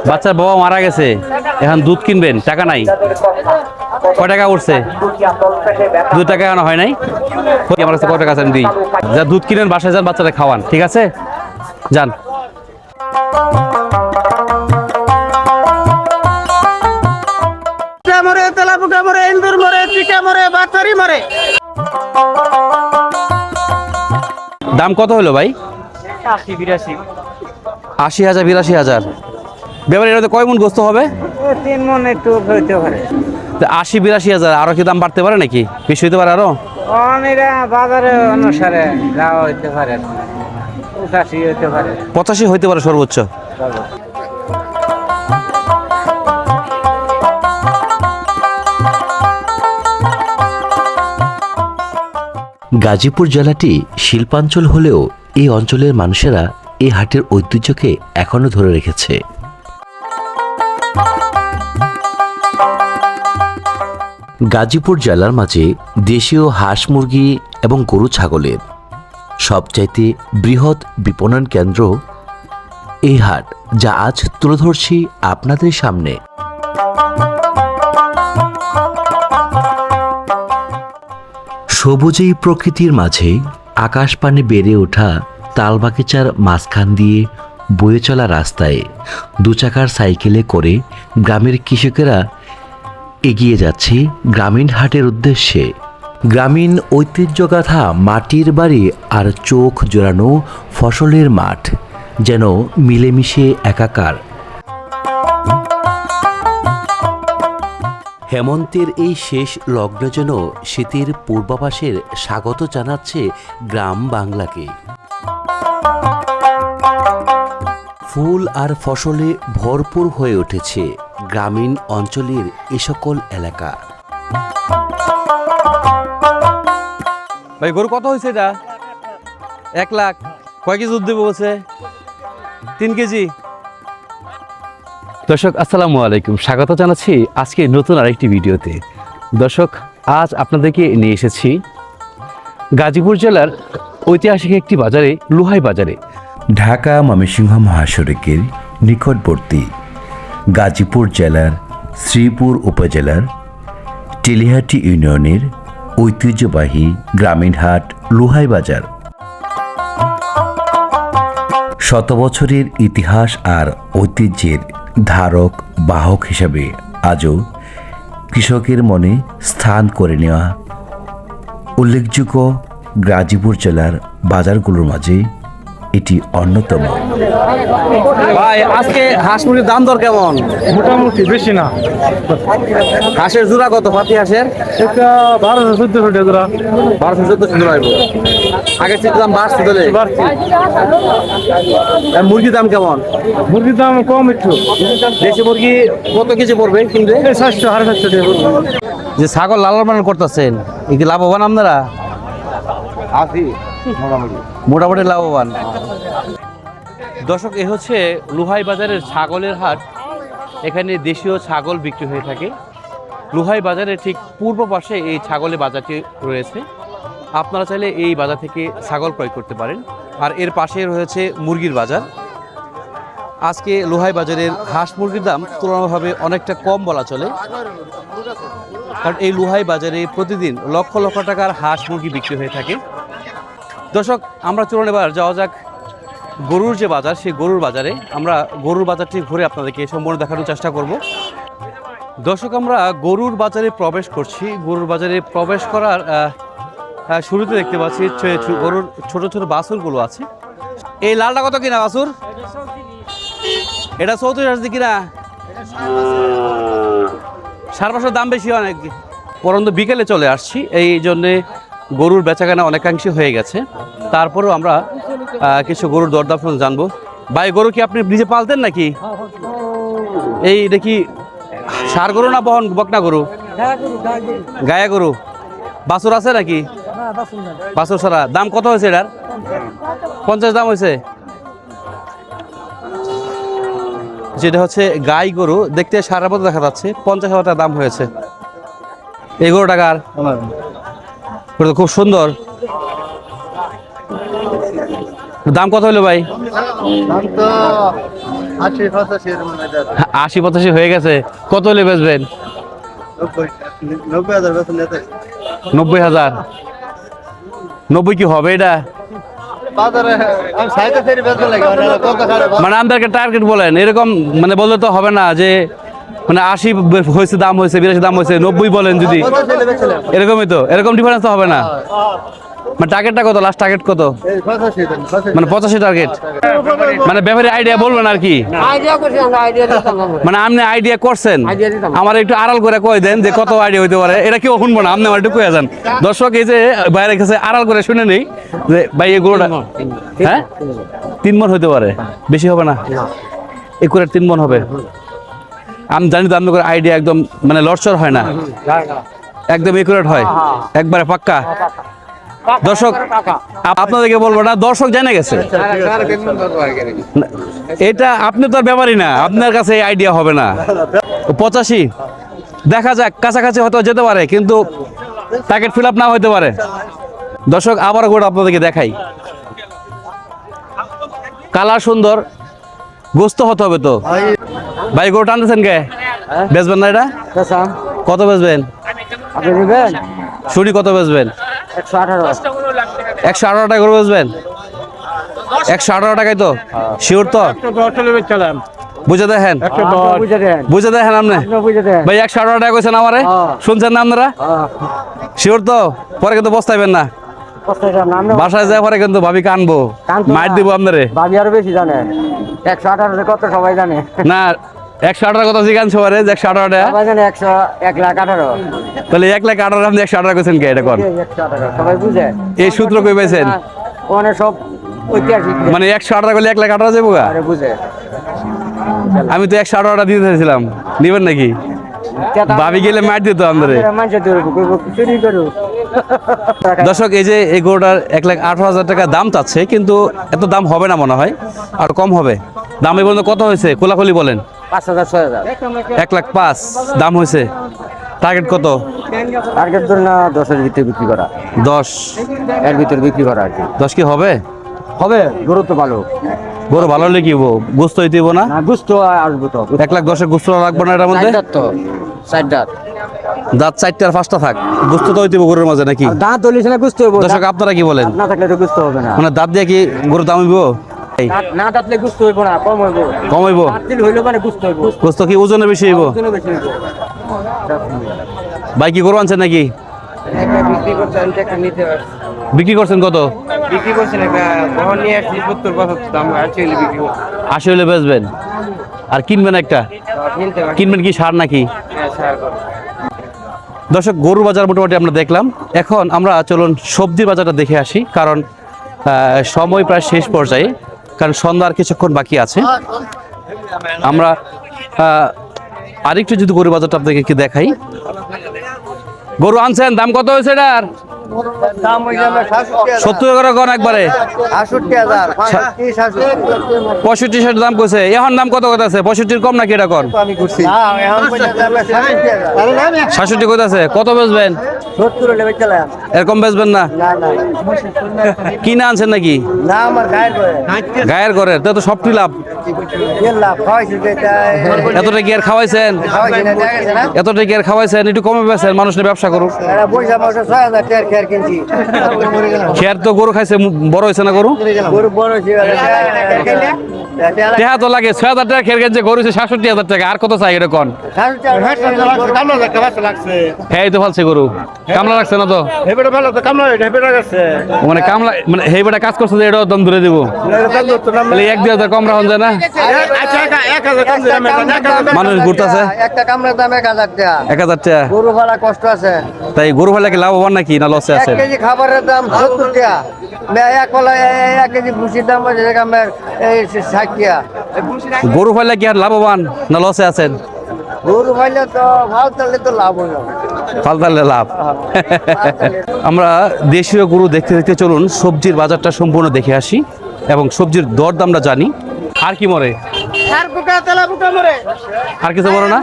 বাচ্চার বাবা মারা গেছে, এখন দুধ কিনবেন, টাকা নাই। কয় টাকা উঠছে? 2 টাকা এখনো হয় নাই। আমার কাছে কয় টাকা আছে আমি দিই। যা দুধ কিনেন, বাসায় যান, বাচ্চাটা খাওয়ান, ঠিক আছে? যান। দাম কত হলো ভাই? 80-82। 80,000 82,000। ব্যাপারে এটা কয় মন গোস্ত হবে? 3 মণ একটু হইতে পারে। 80-82,000 আরো কি দাম বাড়তে পারে নাকি? বেশি হইতে পারে আরো? অনেরা বাজারে অনুসারে যাওয়া হইতে পারে, 85 হইতে পারে, 85 হইতে পারে সর্বোচ্চ। গাজীপুর জেলাটি শিল্পাঞ্চল হলেও এই অঞ্চলের মানুষেরা এই হাটের ঐতিহ্যকে এখনো ধরে রেখেছে। গাজীপুর জেলার মাঝে দেশীয় হাঁস মুরগি এবং গরু ছাগলের সবচাইতে বৃহৎ বিপণন কেন্দ্র এই হাট, যা আজ তুলে ধরছি আপনাদের সামনে। সবুজেই প্রকৃতির মাঝে আকাশপানে বেড়ে ওঠা তালবাগিচার মাঝখান দিয়ে বয়ে চলা রাস্তায় 2 চাকার সাইকেলে করে গ্রামের কৃষকেরা এগিয়ে যাচ্ছে গ্রামীণ হাটের উদ্দেশ্যে। গ্রামীণ ঐতিহ্যগাথা মাটির বাড়ি আর চোখ জোড়ানো ফসলের মাঠ যেন মিলেমিশে একাকার। হেমন্তের এই শেষ লগ্ন যেন শীতের পূর্বাভাসের স্বাগত জানাচ্ছে গ্রাম বাংলাকে। ফুল আর ফসলে ভরপুর হয়ে উঠেছে গ্রামীণ অঞ্চলের এ সকল এলাকা। ভাই গরু কত হয়েছে এটা? 1 লাখ। কয় কেজি দুধ দেবো বলছে? 3 কেজি। দর্শক আসসালামু আলাইকুম, স্বাগত জানাচ্ছি আজকে নতুন আরেকটি ভিডিওতে। দর্শক আজ আপনাদেরকে নিয়ে এসেছি গাজীপুর জেলার ঐতিহাসিক একটি বাজারে, লুহাই বাজারে। ঢাকা ময়মনসিংহ মহাসড়কের নিকটবর্তী গাজীপুর জেলার শ্রীপুর উপজেলার টেলিহাটি ইউনিয়নের ঐতিহ্যবাহী গ্রামীণ হাট লুহাই বাজার। শত বছরের ইতিহাস আর ঐতিহ্যের ধারক বাহক হিসাবে আজও কৃষকের মনে স্থান করে নেওয়া উল্লেখযোগ্য গাজীপুর জেলার বাজারগুলোর মাঝে এটি অন্যতম। ভাই আজকে হাঁস মুরগির দাম দর কেমন? মোটামুটি বেশি না। হাঁসের জোড়া কত? পাতি হাঁসের এটা 1200-1400 টাকা জোড়া। 1200-1400 জোড়া হইব। আগের চেয়ে দাম বাড়ছে তাহলে? বাড়ছে। আর মুরগির দাম কেমন? মুরগির দাম কম একটু। দেশি মুরগি কত কেজি পড়বে কিনলে? 400-450 টাকা পড়বে। যে ছাগল লালন পালন করতেছেন, এই কি লাভবান আপনারা? মোটামুটি লাভবান। দর্শক এ হচ্ছে লুহাই বাজারের ছাগলের হাট। এখানে দেশীয় ছাগল বিক্রি হয়ে থাকে। লুহাই বাজারের ঠিক পূর্ব পাশে এই ছাগলের বাজারটি রয়েছে। আপনারা চাইলে এই বাজার থেকে ছাগল ক্রয় করতে পারেন। আর এর পাশে রয়েছে মুরগির বাজার। আজকে লুহাই বাজারের হাঁস মুরগির দাম তুলনাভাবে অনেকটা কম বলা চলে, কারণ এই লুহাই বাজারে প্রতিদিন লক্ষ লক্ষ টাকার হাঁস মুরগি বিক্রি হয়ে থাকে। দর্শক আমরা চলুন এবার যাওয়া যাক গরুর যে বাজার, সেই গরুর বাজারে। আমরা গরুর বাজারটি ঘুরে আপনাদেরকে সম্পূর্ণ দেখানোর চেষ্টা করব। দর্শক আমরা গরুর বাজারে প্রবেশ করছি। গরুর বাজারে প্রবেশ করার শুরুতে দেখতে পাচ্ছি গরুর ছোট ছোট বাছুরগুলো আছে। এই লালটা কত কিনা বাছুর? এটা 34,000 কিনা? 5.5 দাম বেশি অনেক। পরন্তু বিকেলে চলে আসছি, এই জন্যে গরুর বেচাকেনা অনেকাংশে হয়ে গেছে। তারপরেও আমরা কিছু গরুর দরদাম জানবো। ভাই গরু কি আপনি নিজে পালতেন নাকি? এই দেখি ষাঁড় গরু না বকনা গরু? গায়া গরু। বাছুর আছে নাকি? বাছুর ছাড়া। দাম কত হয়েছে এটার? 50 দাম হয়েছে। যেটা হচ্ছে গাই গরু, দেখতে সারা মতো দেখা যাচ্ছে। 50,000 টাকা দাম হয়েছে এই গরু টাকার। খুব সুন্দর। দাম কত হলো ভাই? 80-85 হয়ে গেছে। কত হলে বেচবেন? 90,000। 90 কি হবে এটা? মানে আমাদেরকে টার্গেট বলেন, এরকম মানে বললে তো হবে না যে মানে 80 হয়েছে দাম হয়েছে, 82 দাম হয়েছে, 90 বলেন যদি, এরকমই তো, এরকম ডিফারেন্স তো হবে না। মানে টার্গেটটা কত, লাস্ট টার্গেট কত? মানে 85 টার্গেট। মানে ব্যাপারে আইডিয়া বলবেন আর কি, মানে আপনি আইডিয়া করছেন, আমার একটু আড়াল করে কই দেন যে কত আইডিয়া হইতে পারে, এটা কেউ শুনবো না, আপনি আমার একটু কয়ে যান। দর্শক এই যে বাইরে কাছে আড়াল করে শুনে নেই যে ভাই এই গরুটা, হ্যাঁ 3 মণ হইতে পারে, বেশি হবে না, একুরেট 3 মণ হবে। আমি জানি তো আপনাদের আইডিয়া একদম মানে লড়চড় হয় না, একদম একুরেট হয়, একবারে পাক্কা। দর্শক আপনাদেরকে বলবো না, দর্শক জেনে গেছে এটা, আপনি তো আর ব্যাপারই না, আপনার কাছে এই আইডিয়া হবে না। 85 দেখা যাক, কাছাকাছি হয়তো যেতে পারে, কিন্তু টার্গেট ফিল আপ না হইতে পারে। দর্শক আবার গোটা আপনাদেরকে দেখাই, কালার সুন্দর, গোস্ত হতে হবে তো। ভাই গরু টানতেছেন কে? বেচবেন না এটা? কত বেচবেন? শুনি কত বেচবেন? 118 টাকা করে বেচবেন? 118 টাকায় তো শিওর তো? বুঝে দেখেন, বুঝে দেখেন আপনি ভাই, 118 টাকা কইছেন আমারে, শুনছেন না আপনারা? শিওর তো? পরে কিন্তু বস্তাইবেন না, বাসায় যায় পরে কিন্তু ভাবি কানবো, মাইর দিব আপনারে। ভাবি আরো বেশি জানে, 118 কত সবাই জানে না, 118 কথা জিজ্ঞান সবারে, 118 টাকা সবাই জানে, 1,18,000। তাহলে 1,18,000 আপনি 118 কইছেন কে? এটা কোন 118 সবাই বুঝে? এই সূত্র কই পাইছেন? ওখানে সব ঐতিহাসিক, মানে 118 করলে 1,18,000 যাবো গা? আরে বুঝে। আমি তো 118 টাকা দিতে চাইছিলাম, নিবেন নাকি? ভাবি গেলে মার দিত আমাদের। দর্শক এই যে এই গরুটার 1,18,000 টাকা দাম চাচ্ছে, কিন্তু এত দাম হবে না মনে হয়, আর কম হবে। দাম এই পর্যন্ত কত হয়েছে খোলাখুলি বলেন? 5,000 6,000 1,05,000 দাম হয়েছে। টার্গেট কত? টার্গেট ধরে না 10-এর ভিতরে বিক্রি করা, 10 এর ভিতরে বিক্রি করা আর কি। 10 কি হবে? হবে, গরু তো ভালো, গরু ভালো হলে কি হবো, গোস্ত হইতে হইবো না? না গুস্ত আসবো তো। 1,10,000 গোস্ত রাখবো না এটার মধ্যে? তো 4 দাঁত, দাঁত 4টা আর 5টা থাক, গোস্ত তো হইতে হইবো গরুর মাঝে নাকি? দাঁত হলিস না গুস্ত হইব। দর্শক আপনারা কি বলেন? না থাকলে তো গুস্ত হবে না, মানে দাঁত দিয়ে কি গরুর দাম হইব? না দাঁতলে গুস্ত হইব না, কম হইব। কম হইব? দাঁত দিল হইলো মানে গুস্ত হইব, গোস্ত কি ওজনে বেশি হইব? ওজনে বেশি হইব। ভাই কি গরু আনছেন নাকি? একটা বিক্রি করছেন, একটা নিতে পারছেন। বিক্রি করছেন কত? বিক্রি করছেন একটা বহন নিয়ে আসছি 70-75 দাম আছে, বিক্রি করছেন। 80 হলে বেচবেন, আর কিনবেন একটা? কিনতে পারছেন, কিনবেন কি সার নাকি? হ্যাঁ স্যার। দর্শক গরুর বাজার মোটামুটি আমরা দেখলাম, এখন আমরা চলুন সবজির বাজারটা দেখে আসি, কারণ সময় প্রায় শেষ পর্যায়ে, কারণ সন্ধ্যার কিছুক্ষণ বাকি আছে। আমরা আরেকটু যদি গরুর বাজারটা আপনাকে কি দেখাই। গরু আনছেন, দাম কত হয়েছে এটার? দাম হইছে 70 করে কোন একবারে? 68,000 65 দাম কইছে, এখন দাম কত কত আছে? 65 কম নাকি এটা কোন? আমি করছি না, এখন কইছে 68,000। 66 কত আছে? কত বেচবেন? 70 হলে বেচলাম। এরকম বেচবেন না? না না কিনে আনছেন নাকি? না, আমার গায়ের করে গায়ের করে তো সবটি লাভ। লাভ খাওয়াইছি, যেটা এতটা কি আর খাওয়াইছেন? খাওয়াইছি না, দেখা গেছে না। এতটা কি আর খাওয়াইছেন? একটু কমে বেচেন, মানুষ নিয়ে ব্যবসা করুক। এটা পয়সা মাসে 6,000 টাকার খেয়ার কিনছি। খেয়ার তো গরু খাইছে, বড় হয়েছে না গরু? গরু বড় হয়েছে, টাকা তো লাগে, 6,000 টাকা খেয়ার কিনছে, গরু হয়েছে 67,000 টাকা, আর কত চাই এরকম? হ্যাঁ এই তো ফালছে গরু, কামলা রাখছে না তো? মানে কামলা মানে হেই বেটা কাজ করছে যে এটাও দাম ধরে দিব, তাহলে 1-2,000 কম রাখুন যায় না? মানুষ ঘুরতেছে, একটা কামড়ের দাম 1,000 টাকা। 1,000 টাকা। গরু ভাড়া কষ্ট আছে। তাই গরু ভালো কি লাভবান নাকি না লসে 1 আছে? কেজি খাবারের দাম 70 টাকা। 1 কেজি ভুসির দাম হচ্ছে 60 টাকা। গরু ফাইলে কি আর লাভবান না লসে আছেন? গরু ভাইলে তো ভালো, তাহলে তো লাভ হলো। ফালতালে লাভ। আমরা দেশীয় গরু দেখতে দেখতে চলুন সবজির বাজারটা সম্পূর্ণ দেখে আসি এবং সবজির দর দামটা জানি। আর কি মরে? আর কিছু মরে না?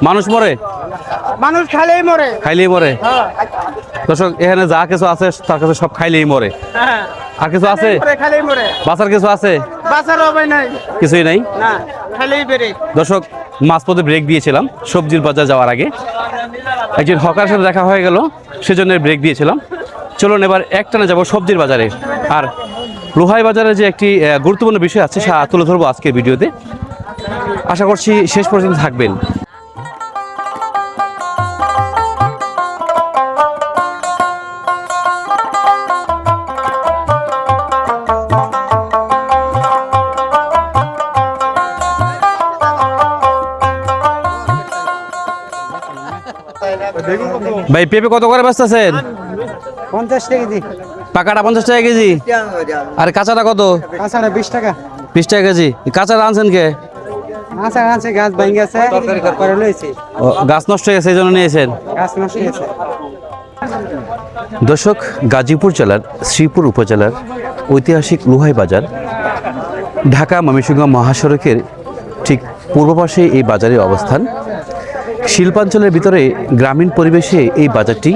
মানুষ মরে? মানুষ খাইলেই মরে। খাইলেই মরে? দর্শক এখানে যা কিছু আছে তার কাছে সব খাইলেই মরে। আর কিছু আছে? খাইলেই মরে। বাঁচার কিছু আছে? বাসার হবে নাই কিছুই নাই। না খালি বেরে দর্শক, মাঝপথে ব্রেক দিয়েছিলাম সবজির বাজার যাওয়ার আগে, একজন হকার সাথে দেখা হয়ে গেল, সেজন্য ব্রেক দিয়েছিলাম। চলুন এবার একটানে যাব সবজির বাজারে। আর লোহাই বাজারে যে একটি গুরুত্বপূর্ণ বিষয় আছে সেটা তুলে ধরবো আজকের ভিডিওতে। আশা করছি শেষ পর্যন্ত থাকবেন। ভাই পেঁপে কত করে বেচতেছেন? 50 টাকা কেজি পাকাটা 50 টাকা কেজি, আর কাঁচাটা কত? কাঁচাটা 20 টাকা 20 টাকা কেজি। কাঁচাটা আনছেন কে? আচ্ছা আচ্ছা গাছ ভেঙে গেছে করে লইছি ও, গাছ নষ্ট হয়ে গেছে এই জন্য নিয়েছেন। গাছ নষ্ট হয়েছে। দর্শক, গাজীপুর জেলার শ্রীপুর উপজেলার ঐতিহাসিক লোহাই বাজার, ঢাকা ময়মনসিংহ মহাসড়কের ঠিক পূর্ব পাশে এই বাজারের অবস্থান। শিল্পাঞ্চলের ভিতরে গ্রামীণ পরিবেশে এই বাজারটি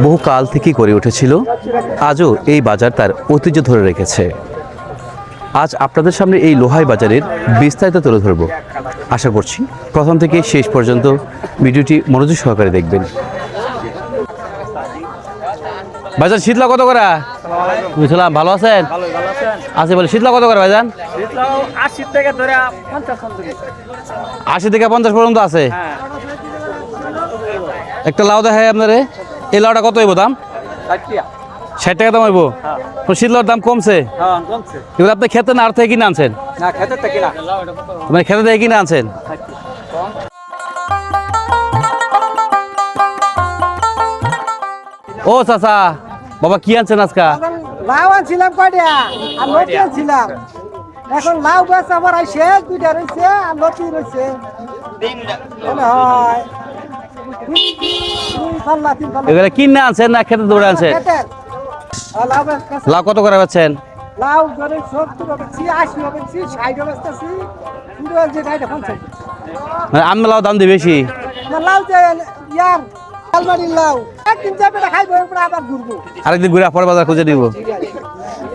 বহু কাল থেকেই গড়ে উঠেছিল। আজও এই বাজার তার ঐতিহ্য ধরে রেখেছে। আজ আপনাদের সামনে এই লোহাই বাজারের বিস্তারিত তুলে ধরব। আশা করছি প্রথম থেকে শেষ পর্যন্ত ভিডিওটি মনোযোগ সহকারে দেখবেন। ভাইজান শীতলা কত করে? বুঝলাম, ভালো আছেন? আছি বলে। শীতলা কত করে ভাইজান? 80 টাকা ধরে 50 পর্যন্ত 80 থেকে 50 পর্যন্ত আছে। একটা লাউ দেখায় আপনারে। এই লাউটা কত হইব দাম? 60 টাকা দাম হইব। শীতলার দাম কমছে। হ্যাঁ কমছে এবার আপনি খেতে না আর থেকে কিনে আনছেন? না খেতে থেকে না মানে খেতে থেকে কিনে আনছেন। ও চাচা, বাবা কি আনছেন আজকা? লাউ আনছিলাম কয়টা আর লতি আনছিলাম। এখন লাউ গাছ আমার আইছে দুইটা রইছে আর লতি রইছে তিনটা। হয় এগুলা কিনে আনছেন না খেতে দৌড়ে আনছেন? লাউ কত করে পাচ্ছেন? লাউ ধরে 70 বেচছি 80 বেচছি 60 বেচতেছি কিন্তু যে গাইটা 50 আমি লাউ দাম দিয়ে বেশি। না লাউ যে ইয়ার আলমারি লাউ একদিন যাবে না খাইবো এরপর আবার ঘুরবো আরেকদিন ঘুরে পরে বাজার খুঁজে নিব।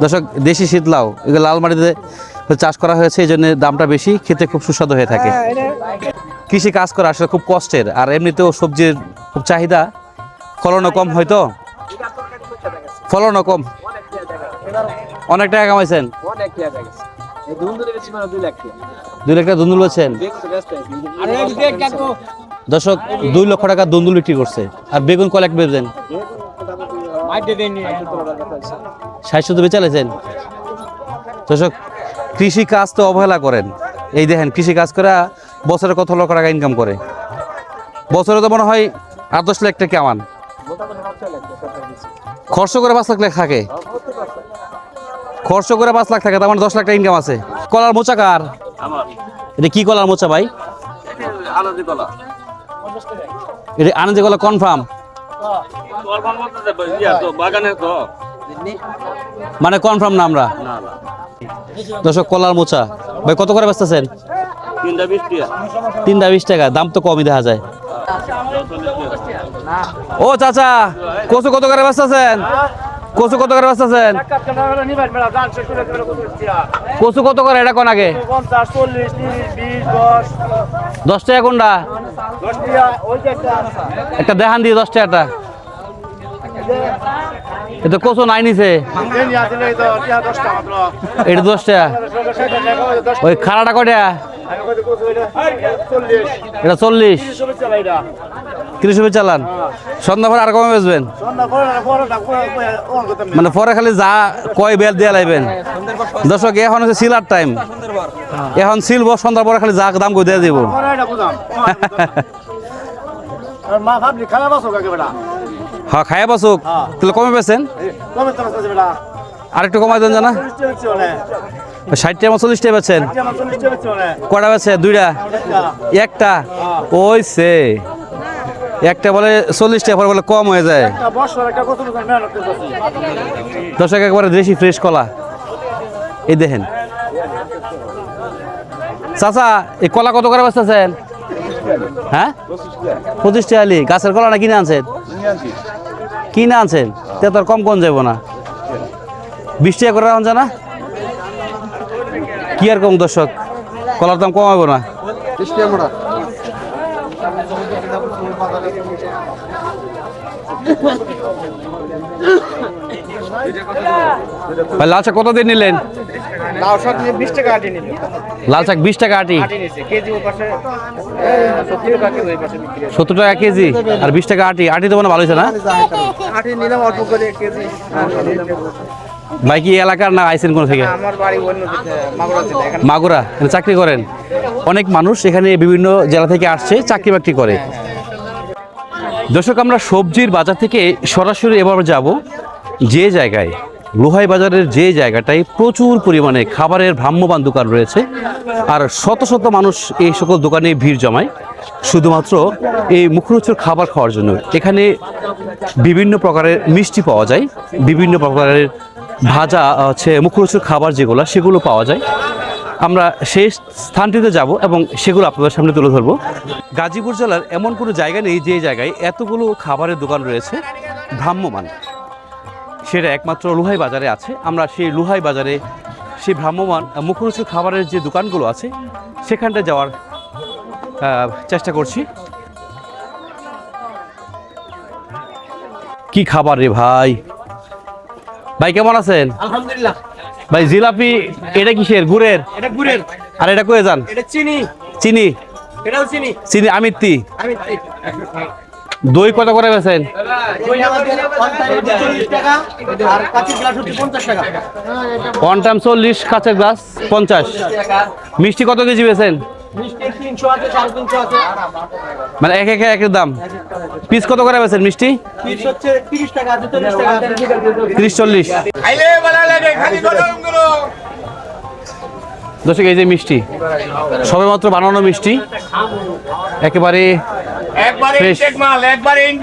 দর্শক, দেশি শীত লাউ এগুলো লাল মাটিতে চাষ করা হয়েছে, এই জন্য দামটা বেশি, খেতে খুব সুস্বাদু হয়ে থাকে। কৃষি কাজ করা আসলে খুব কষ্টের, আর এমনিতেও সবজির খুব চাহিদা, ফলনও কম, হয়তো ফলনও কম। অনেক টাকা কামাইছেন? 2 লাখ টাকা দুন্দুল বেচছেন? দর্শক, 2 লক্ষ টাকা দুন্দুল বিক্রি করছে। আর বেগুন কয় লাখ বেচছেন? 60 বেচালেছেন। দর্শক, কৃষি কাজ তো অবহেলা করেন। এই দেখেন, কৃষি কাজ করে বছরে কত লক্ষ টাকা ইনকাম করে। বছরে তো মনে হয় 8-10 লাখ টাকা কামান। খরচ করে 5 লাখ থাকে। খরচ করে 5 লাখ থাকে, তার মানে 10 লাখ টাকা ইনকাম আছে। কলার মোচা কার? এটা কি কলার মোচা ভাই? এটা আনন্দ কলা কনফার্ম? মানে কনফার্ম না আমরা। দর্শক, কলার মোচা ভাই কত করে বেচতেছেন? 320 টাকা। দাম তো কমই দেখা যায়। ও চাচা, কচু কত করে বেচতেছেন? কচু কত করে বেচতেছেন? কচু কত করে এটা কোন আগে? 50 40 30 20 10 টাকা কোনটা? 10 টাকা ওই যে একটা দেখান দিয়ে 10 টাকাটা। এটা কচু নাই নিছে, এটা 10 টাকা। ওই খাড়াটা কয়টা? এটা 40। 30 চালান। সন্ধ্যা পরে আর কমে বেচবেন? মানে পরে খালি যা কয় বেল দিয়ে লাইবেন। দর্শক, এখন হচ্ছে সিলার টাইম, এখন সিলব, সন্ধ্যার পরে খালি যা দাম করে দিয়ে দিব। হ্যাঁ, খাইয়া বাসুক, তাহলে কমে বেছেন? আরেকটু কমাই দেন জানা। 60 টাকা 40 টাকা বেছেন? কটা বেছে? 2টা? একটা? ওই সে একটা বলে 40 টাকা, পরে বলে কম হয়ে যায়। দর্শক, একবারে দেশি ফ্রেশ কলা। এই দেখেন চাচা, এই কলা কত করে বেচতেছেন? হ্যাঁ, 25 টাকা। গাছের কলা না কিনে আনছেন? কিনে আনছেন, তে তোর কম কোন যাবো না। 20 টাকা করে আনছে না? কি আর কম দর্শক, কলার দাম কমাবো না। ভাই লাল শাক কত দিয়ে নিলেন? লাউ শাক 20 টাকা আটি নিল। লাল শাক 20 টাকা আটি, কেজি ওই পাশে 70 টাকা কেজি ওই পাশে বিক্রি। 70 টাকা কেজি আর 20 টাকা আটি। আটি তো মানে ভালো হয়েছে না? আটি নিলাম অল্প করে কেজি। ভাই কি এলাকার না আইসেন কোন থেকে? আমার বাড়ি অন্য মাগুরা জেলা। এখানে মাগুরা, এখানে চাকরি করেন? অনেক মানুষ এখানে বিভিন্ন জেলা থেকে আসছে, চাকরি বাকরি করে। দর্শক আমরা সবজির বাজার থেকে সরাসরি এবার যাব যে জায়গায়, লোহাই বাজারের যে জায়গাটায় প্রচুর পরিমাণে খাবারের ভ্রাম্যমান দোকান রয়েছে আর শত শত মানুষ এই সকল দোকানে ভিড় জমায় শুধুমাত্র এই মুখরোচক খাবার খাওয়ার জন্য। এখানে বিভিন্ন প্রকারের মিষ্টি পাওয়া যায়, বিভিন্ন প্রকারের ভাজা মুখরোচক খাবার যেগুলো সেগুলো পাওয়া যায়। আমরা সেই স্থানটিতে যাব এবং সেগুলো আপনাদের সামনে তুলে ধরবো। গাজীপুর জেলার এমন কোনো জায়গা নেই যে জায়গায় এতগুলো খাবারের দোকান রয়েছে ভ্রাম্যমান, সেটা একমাত্র লোহাই বাজারে আছে। আমরা সেই লোহাই বাজারে সেই ভ্রাম্যমান মুখরোচক খাবারের যে দোকানগুলো আছে সেখানটায় যাওয়ার চেষ্টা করছি। কি খাবার রে ভাই! ভাই কেমন আছেন? আলহামদুলিল্লাহ। ভাই জিলাপি এটা কিসের? গুড়ের? এটা গুড়ের। আর এটা কয়ে যান? এটা চিনি। চিনি? এটাও চিনি। চিনি আমিত্তি। আমি দই কত করে বেছেন? ওই আমাদের 40 টাকা আর কাঁচের গ্লাস হচ্ছে 50 টাকা। ওয়ান টাইম 40, কাঁচের গ্লাস 50। মিষ্টি কত কেজি বেছেন? মিষ্টি 300 আছে, 350 আছে। মানে এক একের দাম। পিস কত করে বেছেন মিষ্টি? পিস হচ্ছে 30 টাকা আছে, 40 টাকা আছে। 30-40। খাইলে ভালো লাগে, খালি গরম গরম। দর্শক এই যে মিষ্টি সবেমাত্র বানানো মিষ্টি, একেবারে fresh।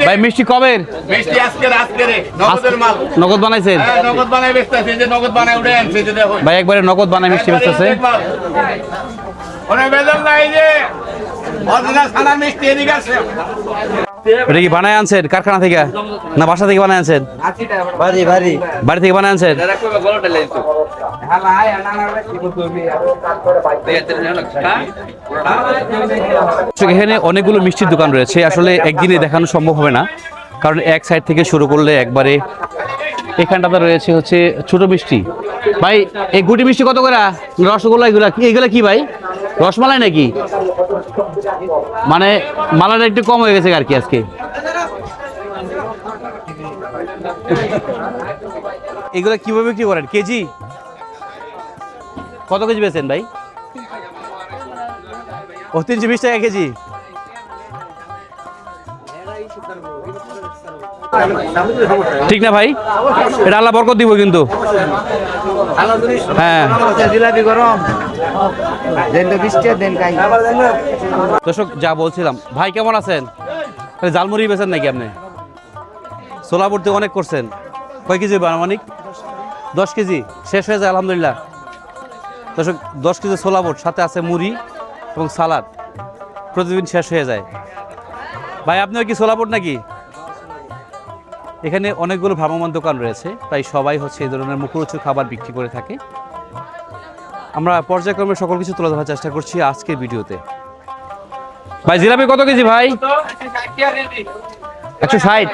ভাই মিষ্টি কবের? মিষ্টি আজকের নগদের মাল। নগদ বানাইছেন? হ্যাঁ, নগদ বানাই বেচতেছে, যে নগদ বানাই উঠে আনছে, যে দেখো ভাই একবারে নগদ বানায় মিষ্টি বেচতেছে। অনেক বেদন নাই যে অরিজিনাল ছানার মিষ্টি এদিকে আছে। এটা কি বানায় আনছেন কারখানা থেকে না বাসা থেকে বানায় আনছেন? বাড়ি থেকে বানায় আনছেন? এখানে অনেকগুলো মিষ্টির দোকান রয়েছে, আসলে একদিনে দেখানো সম্ভব হবে না, কারণ এক সাইড থেকে শুরু করলে একবারে এখানটাতে রয়েছে হচ্ছে ছোট মিষ্টি। ভাই এই গুটি মিষ্টি কত করে? রসগোল্লা এগুলা কি ভাই? রসমালাই নাকি? মানে মালাটা একটু কম হয়ে গেছে আর কি আজকে। এগুলা কিভাবে বিক্রি করেন? কেজি কত কেজি বেচেন ভাই? ও 320 টাকা কেজি। ঠিক না ভাই? এটা আল্লাহ বরকত দিব কিন্তু। হ্যাঁ জিলাপি গরম দেন তো 20 টাকা দেন খাই। দর্শক যা বলছিলাম, ভাই কেমন আছেন? জালমুড়ি বেছেন নাকি আপনি? সোলাপুরতে অনেক করছেন, কয় কেজি আনুমানিক? 10 কেজি শেষ হয়ে যায় আলহামদুলিল্লাহ। দর্শক 10 কেজি সোলাপুর সাথে আছে মুড়ি এবং সালাদ, প্রতিদিন শেষ হয়ে যায়। ভাই আপনিও কি সোলাপুর নাকি? এখানে অনেকগুলো ভ্রাম্যমান দোকান রয়েছে, প্রায় সবাই হচ্ছে এই ধরনের মুখরোচক খাবার বিক্রি করে থাকে। আমরা পর্যায়ক্রমে সকল কিছু তুলে ধরার চেষ্টা করছি আজকের ভিডিওতে। ভাই জিলাপি কত কেজি ভাই? 160।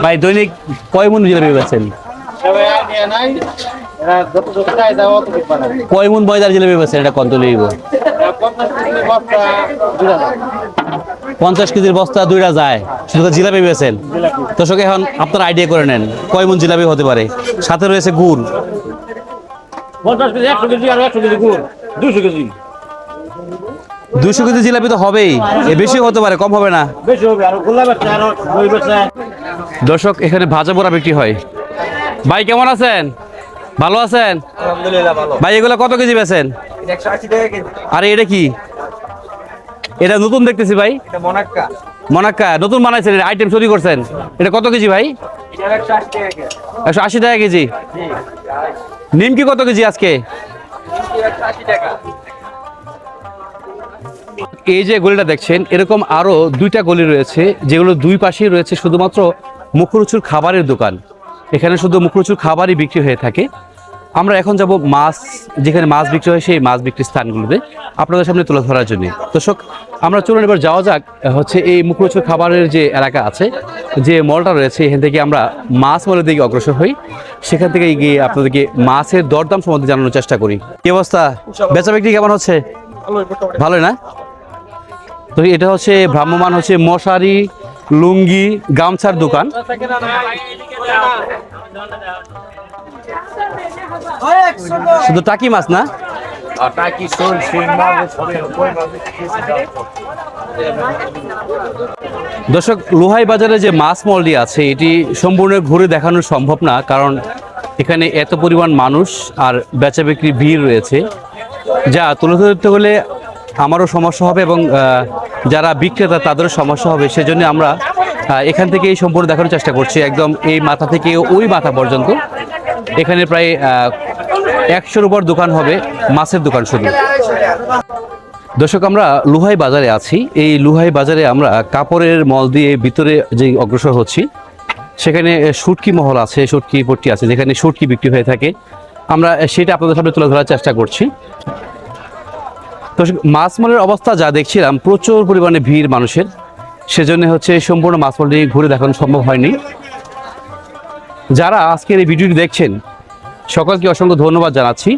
ভাই দৈনিক কয় মন জিলাপি বেচেন? কয় মন ময়দার জিলাপি বেচেন? এটা কত লইব? 50 কেজির বস্তা 2টা যায়, শুধু জিলাপি বেচেন। দর্শক এখন আপনারা আইডিয়া করে নেন কয় মন জিলাপি হতে পারে। সাথে রয়েছে গুড়। 50 কেজি, 100 কেজি আর 100 কেজি গুড়, 200 কেজি। 200 কেজি জিলাপি তো হবেই, এ বেশি হতে পারে, কম হবে না। বেশি হবে, আর গোলা বেচছে, আর দই বেচছে। দর্শক এখানে ভাজা পোড়া বিক্রি হয়। ভাই কেমন আছেন? ভালো আছেন? আলহামদুলিল্লাহ ভালো। ভাই এগুলা কত কেজি বেচেন? 180 টাকা কেজি। আরে এটা কি? এটা নতুন দেখতেছি ভাই। এটা মনাক্কা। মনাক্কা নতুন বানাইছেন, আইটেম তৈরি করছেন। এটা কত কেজি ভাই? এটা 180 টাকা কেজি। 180 টাকা কেজি। নিমকি কত কেজি আজকে? 180 টাকা। এই যে গলিটা দেখছেন এরকম আরও 2টা গলি রয়েছে, যেগুলো দুই পাশেই রয়েছে শুধুমাত্র মুখরোচুর খাবারের দোকান। এখানে শুধু মুখরোচুর খাবারই বিক্রি হয়ে থাকে। আমরা এখন যাব মাছ, যেখানে মাছ বিক্রি হয় সেই মাছ বিক্রির স্থানগুলোতে আপনাদের সামনে তুলে ধরার জন্য। দর্শক, আমরা চলুন এবার যাওয়া যাক হচ্ছে এই মুখরোচুর খাবারের যে এলাকা আছে, যে মলটা রয়েছে, এখান থেকে আমরা মাছ মলের দিকে অগ্রসর হই। সেখান থেকে গিয়ে আপনাদেরকে মাছের দরদাম সম্বন্ধে জানানোর চেষ্টা করি। কি অবস্থা, বেচা বিক্রি কেমন হচ্ছে? ভালোই না? তো এটা হচ্ছে ভ্রাম্যমান হচ্ছে মশারি, লুঙ্গি, গামছার দোকান। শুধু টাকি মাছ না, দর্শক, লোহাই বাজারে যে মাছ মলটি আছে এটি সম্পূর্ণ ঘুরে দেখানো সম্ভব না, কারণ এখানে এত পরিমাণ মানুষ আর বেচা বিক্রি ভিড় রয়েছে, যা তুলে ধরতে হলে আমারও সমস্যা হবে এবং যারা বিক্রেতা তাদেরও সমস্যা হবে। সেজন্য আমরা এখান থেকে এই সম্পূর্ণ দেখানোর চেষ্টা করছি, একদম এই মাথা থেকে ওই মাথা পর্যন্ত। এখানে প্রায় 100-র উপর দোকান হবে, মাছের দোকান শুধু। দর্শক, আমরা লোহাই বাজারে আছি। এই লোহাই বাজারে আমরা কাপড়ের মল দিয়ে ভিতরে যে অগ্রসর হচ্ছি, সেখানে শুটকি মহল আছে, শুটকি পট্টি আছে, যেখানে শুটকি বিক্রি হয়ে থাকে। আমরা সেটা আপনাদের সামনে তুলে ধরার চেষ্টা করছি। দর্শক, মাছ মলের অবস্থা যা দেখছিলাম, প্রচুর পরিমাণে ভিড় মানুষের, সেজন্য হচ্ছে সম্পূর্ণ মাছ মলটি ঘুরে দেখানো সম্ভব হয়নি। যারা আজকের এই ভিডিওটি দেখছেন সকলকে অসংখ্য ধন্যবাদ জানাচ্ছি।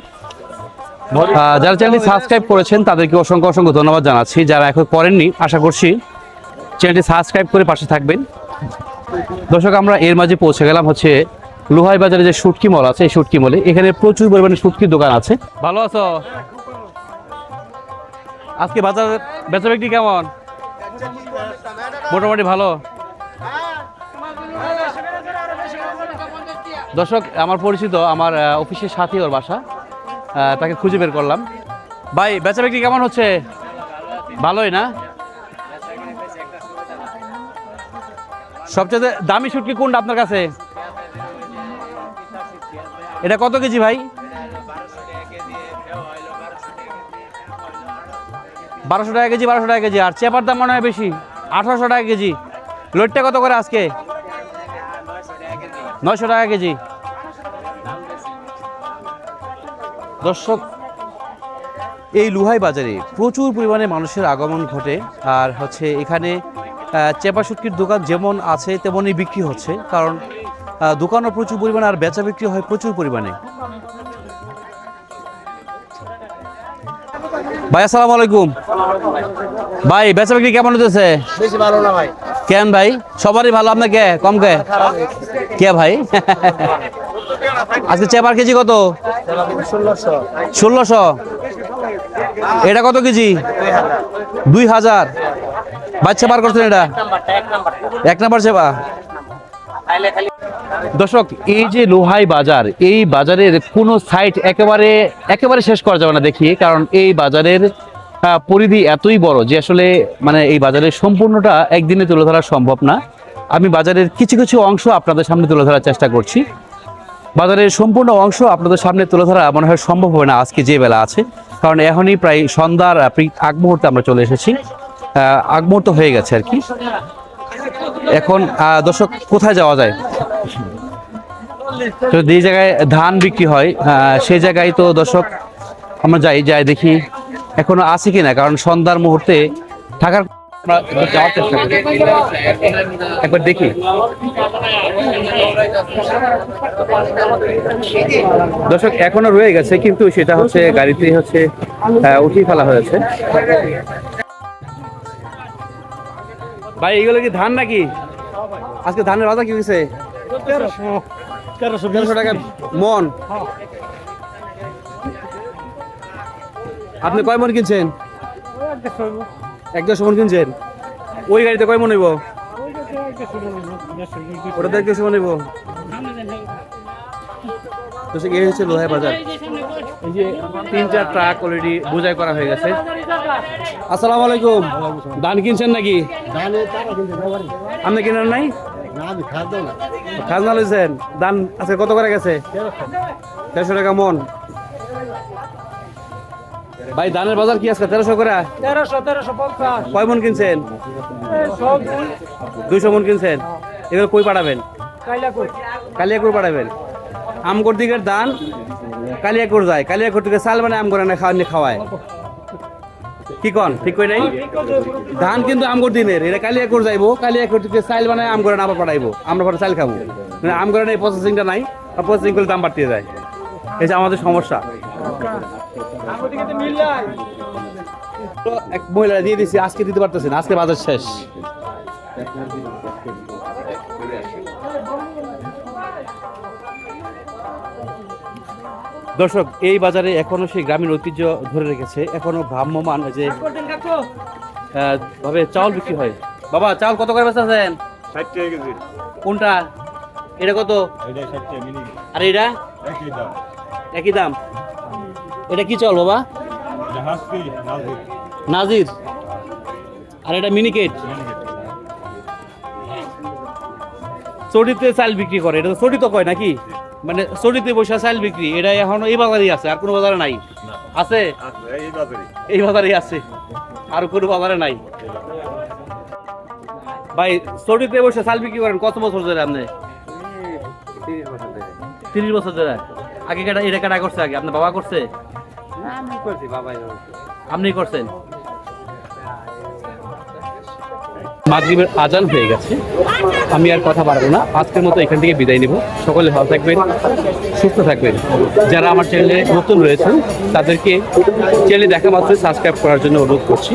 যারা চ্যানেলটি সাবস্ক্রাইব করেছেন তাদেরকে অসংখ্য অসংখ্য ধন্যবাদ জানাচ্ছি। যারা এখন করেননি, আশা করছি চ্যানেলটি সাবস্ক্রাইব করে পাশে থাকবেন। দর্শক, আমরা এর মাঝে পৌঁছে গেলাম হচ্ছে লোহাই বাজারে যে শুটকি মল আছে, এই শুটকি মলে। এখানে প্রচুর পরিমাণে শুটকির দোকান আছে। ভালো আছো? আজকে বাজার বেচা বিক্রি কেমন? মোটামুটি ভালো। দর্শক, আমার পরিচিত, আমার অফিসের সাথী, ওর বাসা, তাকে খুঁজে বের করলাম। ভাই, বেচা বিক্রি কেমন হচ্ছে? ভালোই না? সবচেয়ে দামি শুটকি কোনটা আপনার কাছে? এটা কত কেজি ভাই? 1200 টাকা কেজি। 1200 টাকা কেজি। আর চেপার দাম মনে হয় বেশি, 1800 টাকা কেজি। লোডটা কত করে আজকে? 900 টাকা কেজি। দর্শক, এই লোহাই বাজারে প্রচুর পরিমাণে মানুষের আগমন ঘটে। আর হচ্ছে এখানে চেপা শুটকির দোকান যেমন আছে তেমনই বিক্রি হচ্ছে, কারণ দোকানও প্রচুর পরিমাণে আর বেচা বিক্রি হয় প্রচুর পরিমাণে। ভাই, আসসালামু আলাইকুম। ভাই, বেচা বিক্রি কেমন হতেছে? বেশি ভালো না ভাই। কেন ভাই? সবারই ভালো, আপনার কে কম কে? কে ভাই? আজকে চেপার কেজি কত? 1600। এটা কত কেজি? 2000। বাচ্চা বার করছেন এটা? 1 নাম্বার চেপা। দর্শক, এই যে লোহাই বাজার, এই বাজারের কোনো সাইট একেবারে শেষ করা যাবে না দেখিয়ে, কারণ এই বাজারের পরিধি এতই বড় যে আসলে মানে এই বাজারের সম্পূর্ণটা একদিনে তুলে ধরা সম্ভব না। আমি বাজারের কিছু কিছু অংশ আপনাদের সামনে তুলে ধরার চেষ্টা করছি। বাজারের সম্পূর্ণ অংশ আপনাদের সামনে তুলে ধরা মনে হয় সম্ভব হবে না আজকে যে বেলা আছে, কারণ এখনই প্রায় সন্ধ্যার আগ মুহূর্তে আমরা চলে এসেছি। আগ মুহূর্ত হয়ে গেছে আর কি। এখন দর্শক, কোথায় যাওয়া যায়? তো যে জায়গায় ধান বিক্রি হয় সেই জায়গায় তো দর্শক আমরা যাই দেখি এখনো আছে কিনা, কারণ সন্ধ্যার মুহূর্তে থাকার যাওয়ার চেষ্টা করি, একবার দেখি। দর্শক, এখনো রয়ে গেছে, কিন্তু সেটা হচ্ছে গাড়িতে হচ্ছে উঠিয়ে ফেলা হয়েছে। ভাই, এগুলো কি ধান নাকি? আজকে ধানের বাজার কি হয়েছে? 1300 টাকা মন। আপনি কয় মন কিনছেন? 1-1.5 মন কিনছেন। ওই গাড়িতে কয় মন হইব? ওটাতে 1.5 মন হইব। তো সে এই হচ্ছে লোহাই বাজার। এই যে 3-4 ট্রাক অলরেডি বোঝাই করা হয়ে গেছে। আসসালামু আলাইকুম। ধান কিনছেন নাকি? আপনি কিনেন নাই? খাজনা লইছেন? ধান আজকে কত করে গেছে? 1300 টাকা মন। ভাই ধানের বাজার কি আজকে 1300 করে? 1350 কয় মন কিনছেন? 200 মন কিনছেন। এগুলো কই পাঠাবেন? কালিয়াকুর পাঠাবেন। আমগর দিকের ধান কালিয়াকুর যায়, কালিয়াকুর থেকে চাল মানে আম করে না খাওয়ায়। কি কন ঠিক কই নাই? ধান কিন্তু আমগর দিনের, এটা কালিয়াকুর যাইবো, কালিয়াকুর থেকে চাল বানায় আম করে আবার পাঠাইবো, আমরা পরে চাল খাবো। আম করে নাই, প্রসেসিংটা নাই, প্রসেসিং করলে দাম বাড়তে যায়। এই যে আমাদের সমস্যা। তো এক মহিলা দিয়ে দিচ্ছি, আজকে দিতে পারতেছেন, আজকে বাজার শেষ। দর্শক, এই বাজারে এখনো সেই গ্রামীণ ঐতিহ্য ধরে রেখেছে, এখনো ভ্রাম্যমান যে ভাবে চাউল বিক্রি হয়। বাবা চাউল কত করে বেচতেছেন? 60 টাকা কেজি। কোনটা? এটা কত? এটা 60 টাকা মিনি। আর এটা একই দাম। একই দাম। এটা কি চাউল বাবা? এটা হাসকি নাজির। নাজির। আর এটা মিনিকেট। চটিতে চাল বিক্রি করে, এটা তো চটি তো কয় নাকি? মানে চটিতে বসে চাল বিক্রি, এটা এখন এই বাজারেই আছে, আর কোনো বাজারে নাই। আছে এই বাজারে। এই বাজারেই আছে, আর কোনো বাজারে নাই। ভাই চটিতে বসে চাল বিক্রি করেন কত বছর ধরে আপনি? 30 বছর ধরে। আগে এটা কাটা করছে? আগে আপনার বাবা করছে? আমি করছি বাবাই। আপনি করছেন? মাগরিবের আজান হয়ে গেছে, আমি আর কথা বাড়াবো না, আজকের মতো এখান থেকে বিদায় নিব। সকলে ভালো থাকবেন, সুস্থ থাকবেন। যারা আমার চ্যানেলে নতুন রয়েছেন তাদেরকে চ্যানেলে দেখা মাত্রই সাবস্ক্রাইব করার জন্য অনুরোধ করছি।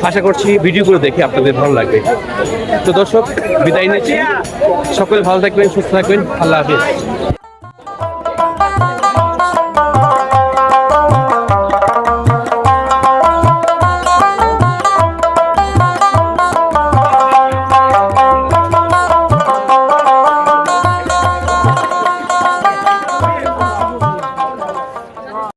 আশা করছি ভিডিওগুলো দেখে আপনাদের ভালো লাগবে। তো দর্শক, বিদায় নিচ্ছি। সকলে ভালো থাকবেন, সুস্থ থাকবেন। আল্লাহ হাফেজ।